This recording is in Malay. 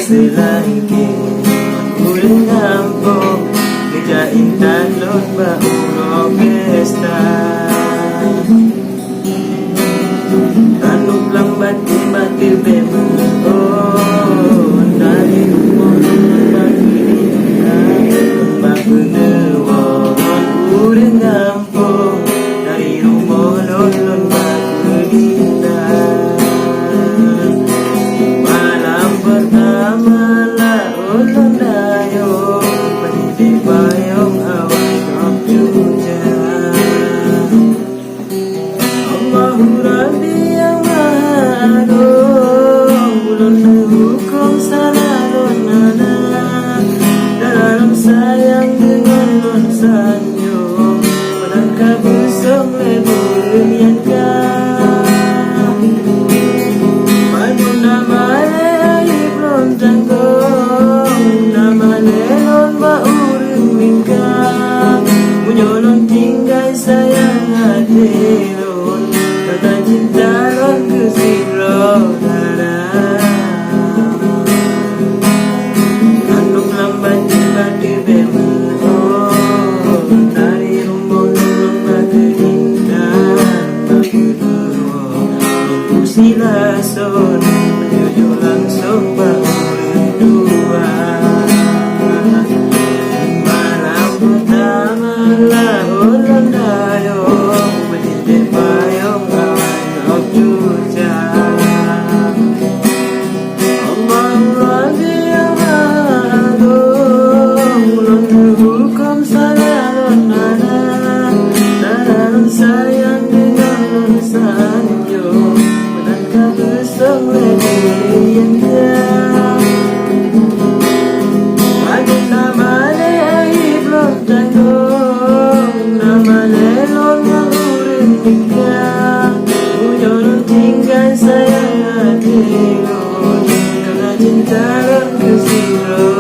selagi uling kampung ngejain talon bau pesta tanuk lambat mati bebas oh dari rumah bagi lembah benewon uling kampung dari rumah lon bagi malam pertama lah ulun dayung peniti payung awan hujan Allahu Rabbi yang maha agung ulun hukum salah nana dalam sayang dengan lon sanjung menangkap busung lebur yang Nyolong tinggal sayang hati lon kata cinta lon ke siro kandung lambat cepat dibebas oh dari rumah lon bagi indah bagi dua untuk silason menuju langsung bangun dua sayang dengan lon sanjung menangkap besong lebih yang pagi nama lehib lon tanggung nama lelon yang urin tinggal nyolong tinggal sayang hati lon karena cinta lon ke siro